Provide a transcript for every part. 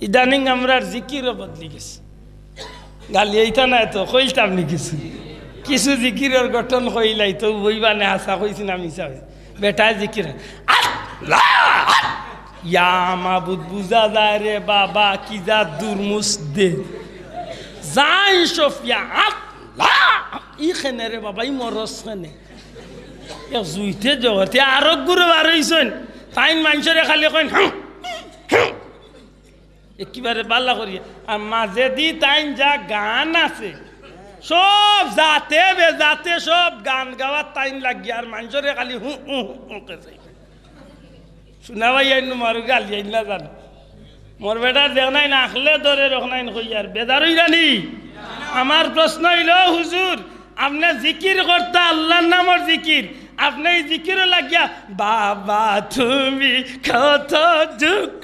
ইদানিং আমরা জিকিরও বদলি গেছি গালি এইটা না তো কইতাম নি কিছু কিছু জিকিরের গঠন কইলাই তো বইবা না হাসা কইছি না মিছা হইছে বেটা জিকির ইয়া মাবুদ বুঝা যায় রে বাবা কি যা দুর্মুস দে যাই সফিয়া আল্লাহ ইখানে রে বাবা ই মরস খানে এ জুইতে জগতে আরো গুরু বারইছেন ফাইন মানুষরে খালি কইন একেবারে বাল্লা করি আর মাঝে দি তাইন যা গান আছে সব যাতে বেজাতে সব গান গাওয়ার টাইম লাগি আর মানুষরে খালি শোনা ভাই আইন মারু গালি আইন না জানো মোর বেটার দেখ নাই না আখলে ধরে রখ নাই কই আর বেজার হইরানি আমার প্রশ্ন হইল হুজুর আপনি জিকির করতে আল্লাহর নামের জিকির আপনি জিকিরও লাগিয়া বাবা তুমি কত দুঃখ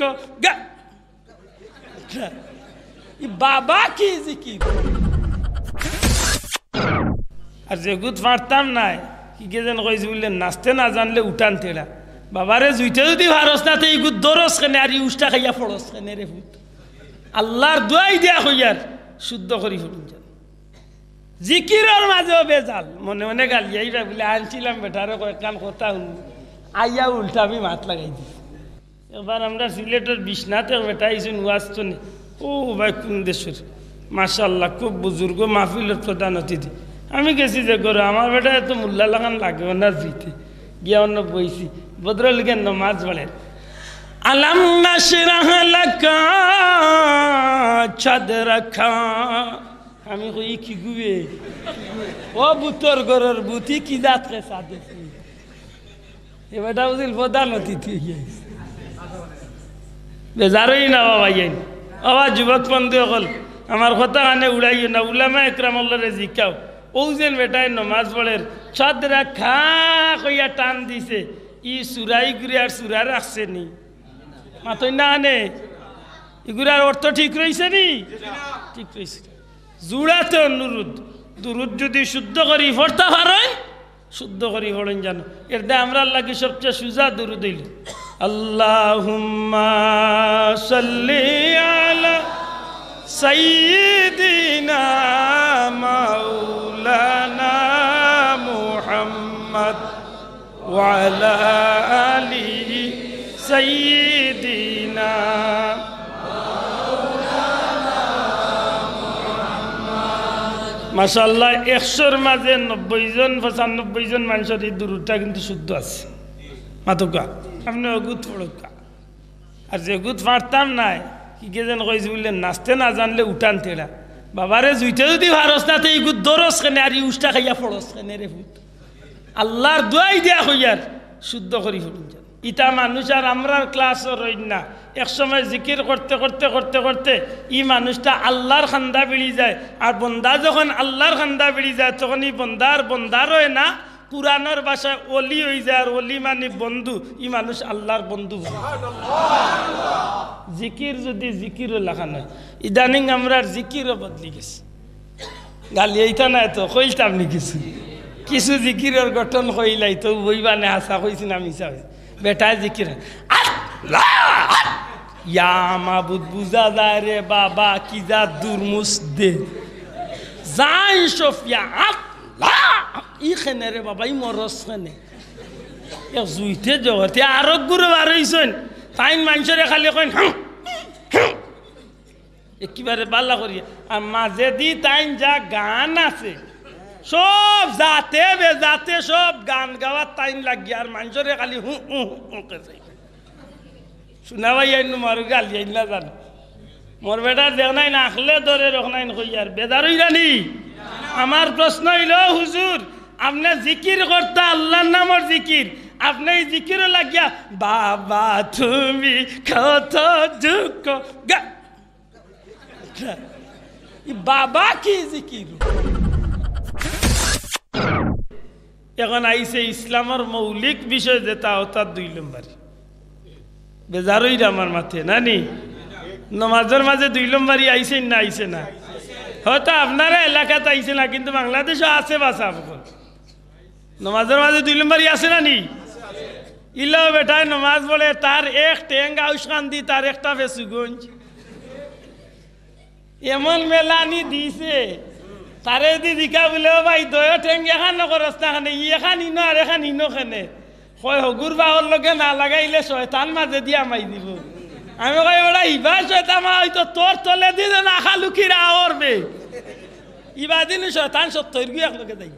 বাবা কি জিকির আর যে গুদ পারতাম নাই কি কে যেন কইছি বললেন নাচতে না জানলে উঠান তেড়া বাবারে জুইতে যদি ভারস না তো এই গুদ দরস কেনে আর উষ্টা খাইয়া ফরস কেনে রে ফুট আল্লাহর দোয়াই দিয়া হইয়ার শুদ্ধ করি ফুটুন যান জিকিরের মাঝেও বেজাল মনে মনে গালিয়াইরা বলে আনছিলাম বেটারে কয়েকখান কথা আইয়া উল্টা আমি মাত লাগাই দিই এবার আমরা সিলেটের বিশ্বনাথে বেটা আইসুন ওয়াজ তো নেই ও ভাই কুন্দেশ্বর মাশাআল্লাহ খুব বুজুর্গ মাহফিলের প্রধান অতিথি আমি গেছি যে করো আমার বেটা এত মোল্লা লাগান লাগবে না জিতে গিয়া অন্য বইছি বদরলিগের নমাজ পড়েন আলাম নাশরাহ লাকা সাদরাকা আমি কই কি গুবে ও বুতর গরর বুতি কি জাত কে সাদে এ বেটা বুঝিল প্রধান অতিথি হইয়াছে বেজারই না বাবা ইয়াইন আবার যুবক বন্ধু হল আমার কথা কানে উড়াইও না উলামা একরামুল্লাহরে জিকাও ও যেন বেটায় নমাজ পড়ের ছাদরা খা কইয়া টান দিছে ই সুরাই গুড়ি আর সুরা রাখছে নি মাতই না আনে এগুলার অর্থ ঠিক রয়েছে নি ঠিক রয়েছে জুড়াতে অনুরোধ দুরুদ যদি শুদ্ধ করি পড়তে পারেন শুদ্ধ করি পড়েন জানো এর দে আমরা লাগি সবচেয়ে সুজা দুরুদ হইল আল্লাহুম্মা সাল্লি আলা সাইয়্যিদিনা মাওলানা মুহাম্মদ ওয়া আলা আলিহি সাইয়্যিদিনা মাশাআল্লাহ 100-র মাঝে 90 জন 95 জন মানুষের এই দুরুদটা কিন্তু শুদ্ধ আছে মাতকা আপনি অগুত পড়কা আর যে গুত পারতাম নাই কি কে যেন কইছি বললেন নাচতে না জানলে উঠান তেড়া বাবারে জুইতে যদি ভারস না তো এই গুত দরস কেনে আর উষ্টা খাইয়া ফরস কেনে রে ফুট আল্লাহর দোয়াই দিয়া হইয়ার শুদ্ধ করি ফুটুন যান ইটা মানুষ আর আমরার ক্লাসও রইন না একসময় জিকির করতে করতে করতে করতে ই মানুষটা আল্লাহর খান্দা বেড়ি যায় আর বন্দা যখন আল্লাহর খান্দা বেড়ি যায় তখন ই বন্দার হয় না কুরআনের ভাষায় ওলি হয়ে যায় আর ওলি মানে বন্ধু ই মানুষ আল্লাহর বন্ধু জিকির যদি জিকিরও লেখা নয় ইদানিং আমরা জিকিরও বদলি গেছি গালি এইটা না তো কইতাম নি কিছু কিছু জিকিরের গঠন কইলাই তো বইবা না হাসা কইছি না মিছা হইছে বেটা জিকির আল্লাহ ইয়া মাবুদ বুঝা যায় রে বাবা কি যা দুর্মুস দে যাই সফিয়া আল্লাহ ইখানে রে বাবা ই মরস খানে এ জুইতে জগতে আরো গুরু বারইছেন ফাইন মানুষরে খালি কইন একেবারে বাল্লা করি আর মাঝে দি তাইন যা গান আছে সব যাতে বেজাতে সব গান গাওয়ার টাইম লাগি আর মানুষরে খালি শোনা ভাই আইন মারু গালি আইন না জানো মোর বেটার দেখ নাই না আখলে ধরে রখ নাই কই আর বেজার হইরানি আমার প্রশ্ন হইল হুজুর আপনি জিকির করতে আল্লাহর নামের জিকির আপনি জিকিরও লাগিয়া বাবা তুমি কত দুঃখ বাবা কি জিকির এখন আইসে ইসলামের মৌলিক বিষয় যেটা ওটার 2 নম্বর বেজারই আমার মাথে নানি নমাজের মাঝে 2 নম্বরই আইসে না আইসে না হয়তো আপনারা এলাকাতে আইসে না কিন্তু বাংলাদেশও আছে বাসা নমাজের মাঝে 2 নম্বরই আছে না নি ইলো বেটায় নমাজ বলে তার এক টেঙ্গা উস্কান দি তার একটা বেসুগঞ্জ এমন মেলানি দিছে তারে দি দিকা বলে ভাই দয় ঠেঙ্গে এখান নকরস না খানে ই এখান ইনো আর এখান ইনো খানে কয় হগুর বাহর লগে না লাগাইলে শয়তান মাঝে দিয়া মাই দিব আমি কই ওরা ইবা শয়তান মা হয়তো তোর তলে দিলে না খালুকিরা আওরবে ইবা দিন শয়তান সত্তর গিয়ে এক লগে যাই